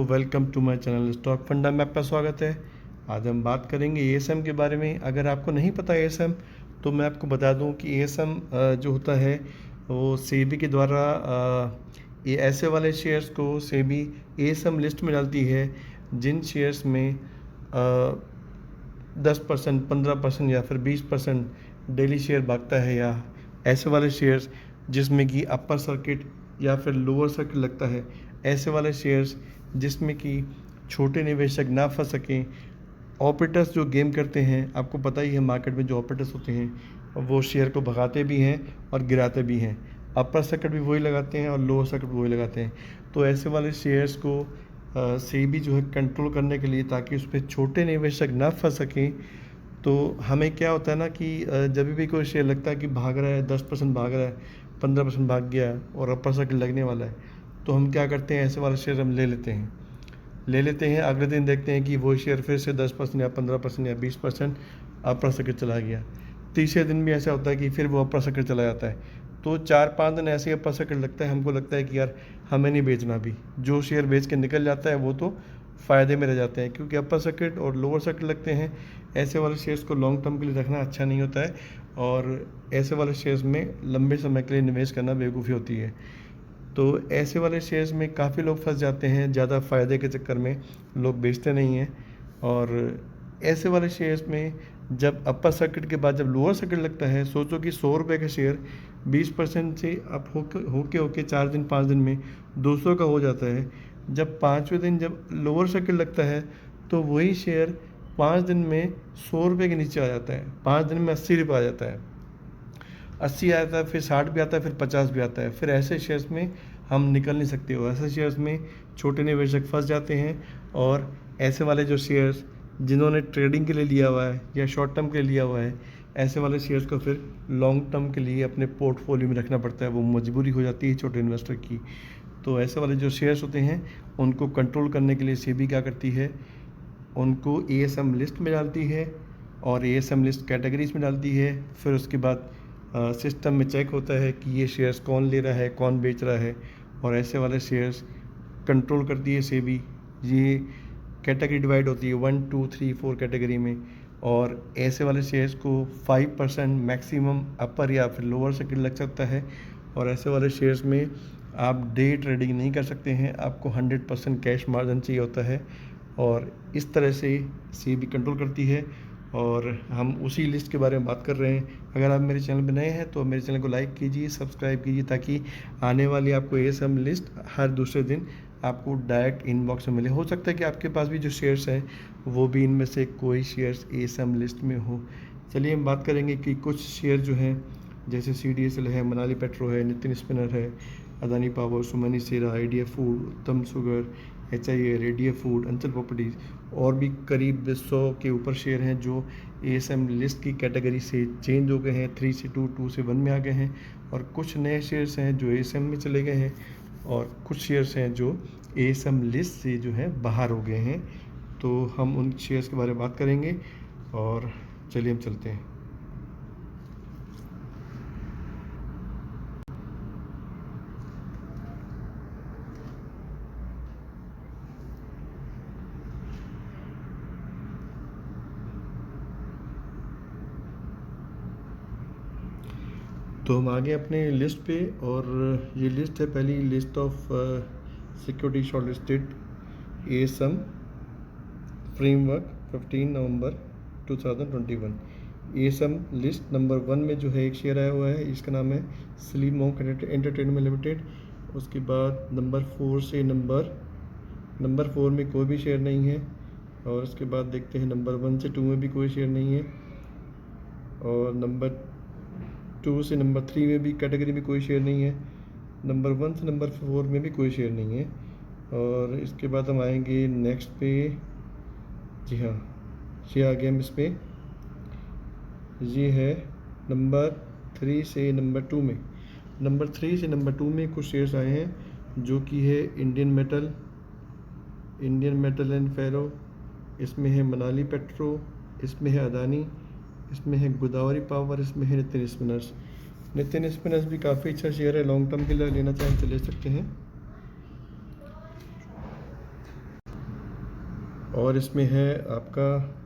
Welcome to my channel stock funda में आपका स्वागत है। आज हम बात करेंगे एएसएम के बारे में। अगर आपको नहीं पता एएसएम तो मैं आपको बता दूं कि एएसएम जो होता है वो सेबी के द्वारा ये ऐसे वाले शेयर्स को सेबी एएसएम लिस्ट में डालती है जिन शेयर्स में 10%, 15% या फिर 20% डेली शेयर भागता है, या ऐसे वाले शेयर्स जिसमें कि अपर सर्किट या फिर लोअर सर्किट लगता है, ऐसे वाले शेयर्स जिसमें कि छोटे निवेशक ना फंस सकें। ऑपरेटर्स जो गेम करते हैं, आपको पता ही है मार्केट में जो ऑपरेटर्स होते हैं वो शेयर को भगाते भी हैं और गिराते भी हैं। अपर सर्किट भी वही लगाते हैं और लोअर सर्किट भी वही लगाते हैं। तो ऐसे वाले शेयर्स को सेबी जो है कंट्रोल करने के लिए, ताकि उस पर छोटे निवेशक ना फंस सकें, तो हमें क्या होता है ना कि जब भी कोई शेयर लगता है कि भाग रहा है, 10% भाग रहा है, 15% भाग गया और अपर सर्किट लगने वाला है, तो हम क्या करते हैं, ऐसे वाले शेयर हम ले लेते हैं। अगले दिन देखते हैं कि वो शेयर फिर से 10% या 15% या 20% अपर सर्किट चला गया। तीसरे दिन भी ऐसा होता है कि फिर वो अपर सर्किट चला जाता है। तो 4-5 दिन ऐसे ही अपर सर्किट लगता है। हमको लगता है कि यार हमें नहीं बेचना भी। जो शेयर बेच के निकल जाता है वो तो फ़ायदे में रह जाते हैं, क्योंकि अपर सर्किट और लोअर सर्किट लगते हैं। ऐसे वाले शेयर्स को लॉन्ग टर्म के लिए रखना अच्छा नहीं होता है, और ऐसे वाले शेयर्स में लंबे समय के लिए निवेश करना बेवकूफ़ी होती है। तो ऐसे वाले शेयर्स में काफ़ी लोग फंस जाते हैं, ज़्यादा फ़ायदे के चक्कर में लोग बेचते नहीं हैं। और ऐसे वाले शेयर्स में जब अपर सर्किट के बाद जब लोअर सर्किट लगता है, सोचो कि 100 रुपये का शेयर 20% से अप होके 4 दिन 5 दिन में 200 का हो जाता है। जब 5वें दिन जब लोअर सर्किट लगता है तो वही शेयर 5 दिन में 100 रुपये के नीचे आ जाता है। 5 दिन में 80 रुपये आ जाता है, 80 आता है, फिर 60 भी आता है, फिर 50 भी आता है। फिर ऐसे शेयर्स में हम निकल नहीं सकते हो। ऐसे शेयर्स में छोटे निवेशक फंस जाते हैं, और ऐसे वाले जो शेयर्स जिन्होंने ट्रेडिंग के लिए लिया हुआ है या शॉर्ट टर्म के लिए लिया हुआ है, ऐसे वाले शेयर्स को फिर लॉन्ग टर्म के लिए अपने पोर्टफोलियो में रखना पड़ता है। वो मजबूरी हो जाती है छोटे इन्वेस्टर की। तो ऐसे वाले जो शेयर्स होते हैं उनको कंट्रोल करने के लिए सेबी क्या करती है, उनको एएसएम लिस्ट में डालती है, और एएसएम लिस्ट कैटेगरीज में डालती है। फिर उसके बाद सिस्टम में चेक होता है कि ये शेयर्स कौन ले रहा है, कौन बेच रहा है, और ऐसे वाले शेयर्स कंट्रोल करती है सेबी। ये कैटेगरी डिवाइड होती है 1, 2, 3, 4 कैटेगरी में, और ऐसे वाले शेयर्स को 5% मैक्सिमम अपर या फिर लोअर सर्किट लग सकता है। और ऐसे वाले शेयर्स में आप डे ट्रेडिंग नहीं कर सकते हैं, आपको 100% कैश मार्जिन चाहिए होता है, और इस तरह से सेबी कंट्रोल करती है। और हम उसी लिस्ट के बारे में बात कर रहे हैं। अगर आप मेरे चैनल पर नए हैं तो मेरे चैनल को लाइक कीजिए, सब्सक्राइब कीजिए, ताकि आने वाली आपको एएसएम लिस्ट हर दूसरे दिन आपको डायरेक्ट इनबॉक्स में मिले। हो सकता है कि आपके पास भी जो शेयर्स हैं वो भी इनमें से कोई शेयर्स एएसएम लिस्ट में हो। चलिए हम बात करेंगे कि कुछ शेयर जो हैं, जैसे CDSL है, मनाली पेट्रो है, नितिन स्पिनर है, अदानी पावर, सुमनी सेरा, आइडिया फूड, उत्तम शुगर, HIL, रेडिया फूड, अंचल प्रॉपर्टीज़, और भी करीब 100 के ऊपर शेयर हैं जो एएसएम लिस्ट की कैटेगरी से चेंज हो गए हैं, 3 से 2, 2 से 1 में आ गए हैं। और कुछ नए शेयर्स हैं जो एएसएम में चले गए हैं, और कुछ शेयर्स हैं जो एएसएम लिस्ट से जो है बाहर हो गए हैं। तो हम उन शेयर्स के बारे में बात करेंगे, और चलिए हम चलते हैं। तो हम आगे अपने लिस्ट पे, और ये लिस्ट है पहली list of security short listed ASM framework 15 November 2021। ASM list number 1 में जो है एक शेयर आया हुआ है, इसका नाम है स्लीम मॉन्क एंटरटेनमेंट लिमिटेड। उसके बाद नंबर 4 से नंबर 4 में कोई भी शेयर नहीं है, और उसके बाद देखते हैं नंबर 1 से 2 में भी कोई शेयर नहीं है, और नंबर 2 से नंबर 3 में भी कैटेगरी में कोई शेयर नहीं है, नंबर 1 से नंबर 4 में भी कोई शेयर नहीं है। और इसके बाद हम आएंगे नेक्स्ट पे। जी हाँ, ये आ गए हम इस पे। ये है नंबर 3 से नंबर 2 में। नंबर 3 से नंबर 2 में कुछ शेयर्स आए हैं, जो कि है इंडियन मेटल एंड फेरो, इसमें है मनाली पेट्रो, इसमें है अदानी, इसमें है गोदावरी पावर, इसमें है नितिन स्पिनर्स भी काफ़ी अच्छा शेयर है। लॉन्ग टर्म के लिए लेना चाहें तो ले सकते हैं। और इसमें है आपका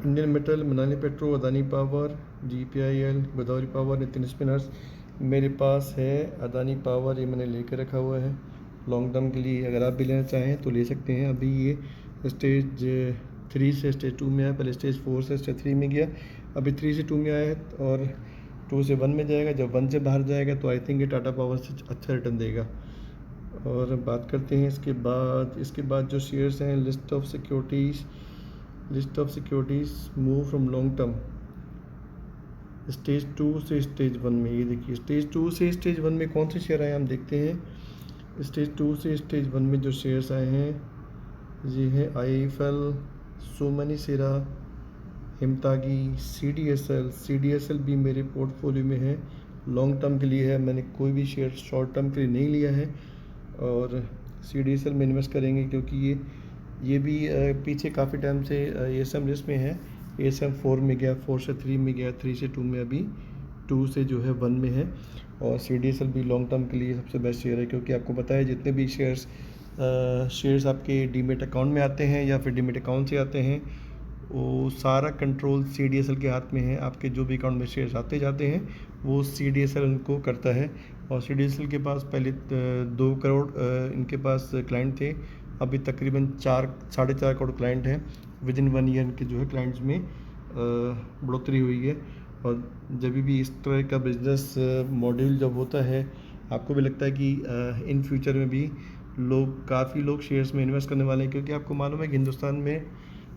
Indian metal, Manali petro, Adani power, GPIL, Godavari power, Nitin spinners. मेरे पास है अदानी पावर, ये मैंने लेकर रखा हुआ है लॉन्ग टर्म के लिए। अगर आप भी लेना चाहें तो ले सकते हैं। अभी ये स्टेज 3 से स्टेज 2 में आया, पहले स्टेज 4 से स्टेज 3 में गया, अभी 3 से 2 में आया है और 2 से 1 में जाएगा। जब 1 से बाहर जाएगा तो आई थिंक ये टाटा पावर से अच्छा रिटर्न देगा। और बात करते हैं इसके बाद जो शेयर्स हैं, list of securities move from long term stage 2 से स्टेज 1 में। ये देखिए स्टेज 2 से स्टेज 1 में कौन से शेयर आए हम देखते हैं। स्टेज 2 से स्टेज 1 में जो शेयर्स आए हैं ये है IIFL, सोमनी सेरा, हिमतागी, CDSL भी मेरे पोर्टफोलियो में है, लॉन्ग टर्म के लिए है। मैंने कोई भी शेयर शॉर्ट टर्म के लिए नहीं लिया है और CDSL में इन्वेस्ट करेंगे क्योंकि ये भी पीछे काफ़ी टाइम से ASM लिस्ट में है। ASM 4 में गया, 4 से 3 में गया, 3 से 2 में, अभी 2 से जो है 1 में है। और CDSL भी लॉन्ग टर्म के लिए सबसे बेस्ट शेयर है क्योंकि आपको पता है जितने भी शेयर्स आपके डीमेट अकाउंट में आते हैं या फिर डीमेट अकाउंट से आते हैं, वो सारा कंट्रोल CDSL के हाथ में है। आपके जो भी अकाउंट में शेयर्स आते जाते हैं वो CDSL उनको करता है। और CDSL के पास पहले 2 करोड़ इनके पास क्लाइंट थे, अभी तकरीबन 4-4.5 करोड़ क्लाइंट हैं। विद इन 1 ईयर के जो है क्लाइंट्स में बढ़ोतरी हुई है। और जब भी इस तरह का बिजनेस मॉड्यूल जब होता है, आपको भी लगता है कि इन फ्यूचर में भी काफ़ी लोग शेयर्स में इन्वेस्ट करने वाले हैं क्योंकि आपको मालूम है कि हिंदुस्तान में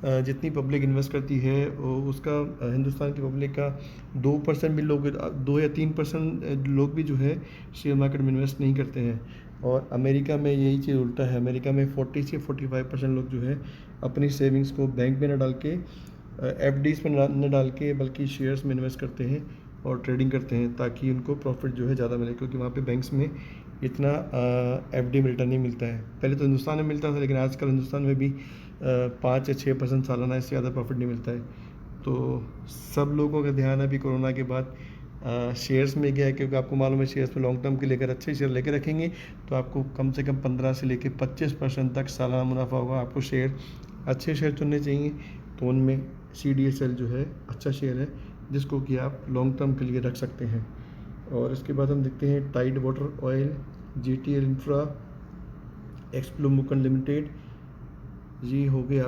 जितनी पब्लिक इन्वेस्ट करती है उसका हिंदुस्तान की पब्लिक का 2% भी लोग 2 या 3% लोग भी जो है शेयर मार्केट में इन्वेस्ट नहीं करते हैं। और अमेरिका में यही चीज़ उल्टा है। अमेरिका में 40 से 45% लोग जो है अपनी सेविंग्स को बैंक में न डाल के FDs में न डाल के बल्कि शेयर्स में इन्वेस्ट करते हैं और ट्रेडिंग करते हैं ताकि उनको प्रॉफिट जो है ज़्यादा मिले क्योंकि वहाँ पे बैंक्स में इतना FD में रिटर्न नहीं मिलता है। पहले तो हिंदुस्तान में मिलता था लेकिन आजकल हिंदुस्तान में भी 5 या 6% सालाना, इससे ज़्यादा प्रॉफिट नहीं मिलता है। तो सब लोगों का ध्यान अभी कोरोना के बाद शेयर्स में गया है क्योंकि आपको मालूम है शेयर्स में लॉन्ग टर्म के लेकर अच्छे शेयर लेकर रखेंगे तो आपको कम से कम 15 से लेकर 25% तक सालाना मुनाफा होगा। आपको अच्छे शेयर चुनने चाहिए, तो उनमें CDSL जो है अच्छा शेयर है जिसको कि आप लॉन्ग टर्म के लिए रख सकते हैं। और इसके बाद हम देखते हैं टाइड वाटर ऑयल, GTL इंफ्रा, एक्सप्लो मुकन लिमिटेड। ये हो गए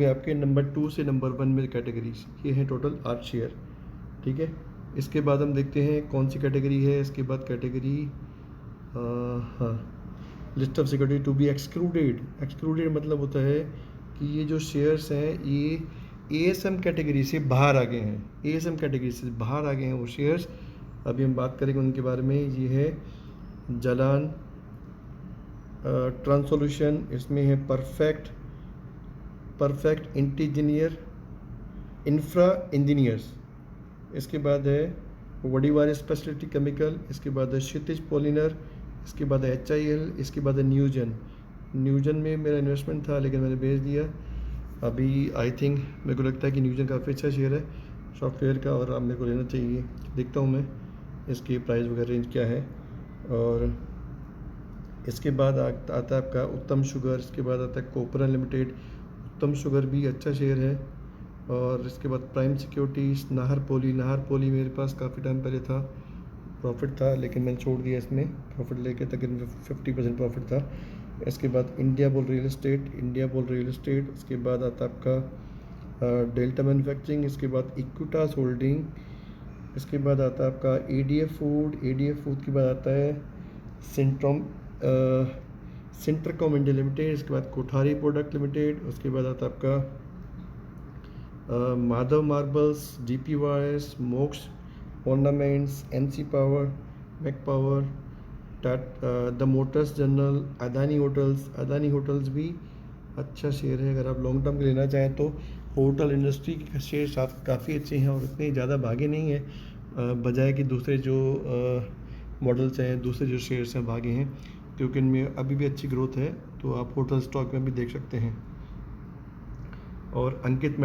आपके नंबर 2 से नंबर 1 में कैटेगरीज। ये हैं टोटल 8 शेयर, ठीक है। इसके बाद हम देखते हैं कौन सी कैटेगरी है। इसके बाद कैटेगरी हाँ, list of security to be excluded मतलब होता है कि ये जो शेयर्स हैं ये ASM कैटेगरी से बाहर आ गए हैं। ASM कैटेगरी से बाहर आ गए हैं वो शेयर्स। अभी हम बात करेंगे उनके बारे में। ये है जलान ट्रांसोल्यूशन, इसमें है परफेक्ट इंफ्रा इंजीनियर्स। इसके बाद है वडीवार स्पेशलिटी केमिकल। इसके बाद है क्षितिज पॉलिनर। इसके बाद है HIL। इसके बाद है न्यूजन में मेरा इन्वेस्टमेंट था लेकिन मैंने बेच दिया। अभी आई थिंक मेरे को लगता है कि न्यूजन काफ़ी अच्छा शेयर है सॉफ्टवेयर का और अब मेरे को लेना चाहिए। देखता हूँ मैं इसकी प्राइस वगैरह रेंज क्या है। और इसके बाद आता है आपका उत्तम शुगर। इसके बाद आता है कोपरा लिमिटेड। उत्तम शुगर भी अच्छा शेयर है। और इसके बाद प्राइम सिक्योरिटीज़, नाहर पोली मेरे पास काफ़ी टाइम पहले था, प्रॉफिट था लेकिन मैंने छोड़ दिया। इसमें प्रॉफिट लेके तकरीबन 50% प्रॉफिट था। इसके बाद इंडिया बुल रियल एस्टेट। इसके बाद आता है आपका डेल्टा मैन्युफैक्चरिंग। इसके बाद इक्विटास होल्डिंग। इसके बाद आता है आपका ADF फूड के बाद आता है सिंट्रकॉम इंडिया लिमिटेड। इसके बाद कोठारी प्रोडक्ट लिमिटेड। उसके बाद आता है आपका माधव मार्बल्स, DP वायर्स, मोक्स ornaments, NC power, Mac power, the motors general, Adani hotels भी अच्छा शेयर है। अगर आप लॉन्ग टर्म के लेना चाहें तो होटल इंडस्ट्री के शेयर साथ काफ़ी अच्छे हैं और इतने ज़्यादा भागे नहीं हैं बजाय कि दूसरे जो मॉडल्स हैं, दूसरे जो शेयर्स हैं भागे हैं क्योंकि इनमें अभी भी अच्छी ग्रोथ है। तो आप होटल स्टॉक में भी देख सकते हैं। और अंकित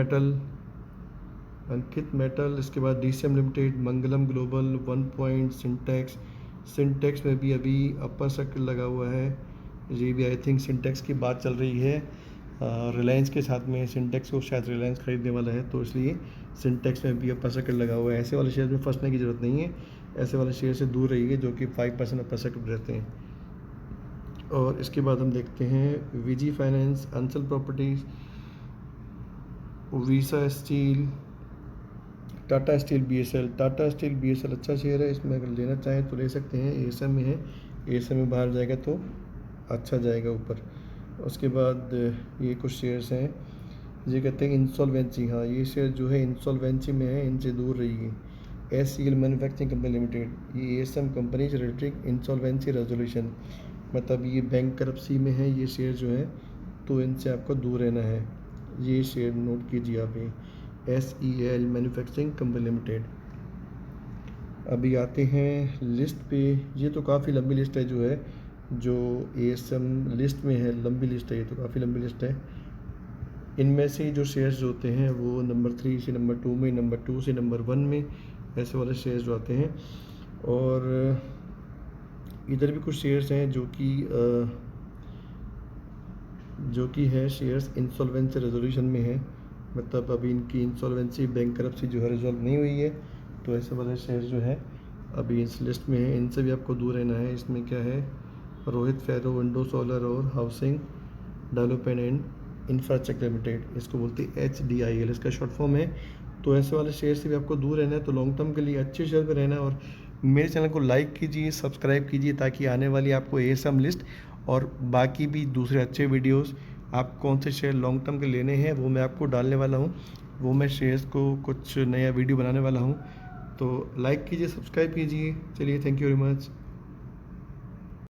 मेटल। इसके बाद DCM लिमिटेड, मंगलम ग्लोबल, 1 पॉइंट, सिंटेक्स, सिंटेक्स में भी अभी अपर सर्किट लगा हुआ है। ये भी आई थिंक सिंटेक्स की बात चल रही है, रिलायंस के साथ में। सिंटेक्स को शायद रिलायंस खरीदने वाला है, तो इसलिए सिंटेक्स में भी अपर सर्किट लगा हुआ है। ऐसे वाले शेयर में फंसने की ज़रूरत नहीं है, ऐसे वाले शेयर से दूर रहिए जो कि 5% अपर सर्किट रहते हैं। और इसके बाद हम देखते हैं वीजी फाइनेंस, अंचल properties, visa steel, Tata steel BSL. Tata steel BSL अच्छा शेयर है, इसमें अगर लेना चाहें तो ले सकते हैं। एएसएम में है, एएसएम में बाहर जाएगा तो अच्छा जाएगा ऊपर। उसके बाद ये कुछ शेयर्स हैं, ये कहते हैं इंसॉल्वेंसी। हाँ, ये शेयर जो है इंसॉल्वेंसी में है, इनसे दूर रहिए। एससीएल मैन्युफैक्चरिंग कंपनी लिमिटेड, ये ASM companies related insolvency resolution, मतलब ये बैंक करप्सी में है ये शेयर जो है, तो इनसे आपको दूर रहना है। ये शेयर नोट कीजिए आप, ये एसईएल मैन्युफैक्चरिंग कंपनी लिमिटेड। अभी आते हैं लिस्ट पे। ये तो काफ़ी लंबी लिस्ट है, जो है जो एएसएम लिस्ट में है, लंबी लिस्ट है, ये तो काफ़ी लंबी लिस्ट है। इनमें से जो शेयर्स जो होते हैं वो नंबर 3 से नंबर 2 में, नंबर 2 से नंबर 1 में, ऐसे वाले शेयर्स जो आते हैं। और इधर भी कुछ शेयर्स हैं जो कि है शेयर्स इंसॉल्वेंसी रेजोल्यूशन में है, मतलब अभी इनकी इंसॉल्वेंसी बैंकरप्सी जो है रिजॉल्व नहीं हुई है, तो ऐसे वाले शेयर्स जो है अभी इस लिस्ट में है, इनसे भी आपको दूर रहना है। इसमें क्या है, रोहित फेरो विंडो सोलर और housing development and infrastructure limited, इसको बोलते हैं HDIL, इसका शॉर्ट फॉर्म है। तो ऐसे वाले शेयर से भी आपको दूर रहना है, तो लॉन्ग टर्म के लिए अच्छे शेयर पर रहना है। और मेरे चैनल को लाइक कीजिए, सब्सक्राइब कीजिए, ताकि आने वाली आपको एएसएम लिस्ट और बाकी भी दूसरे अच्छे वीडियोस, आप कौन से शेयर लॉन्ग टर्म के लेने हैं वो मैं आपको डालने वाला हूँ। वो मैं शेयर्स को कुछ नया वीडियो बनाने वाला हूँ, तो लाइक कीजिए, सब्सक्राइब कीजिए। चलिए, थैंक यू वेरी मच।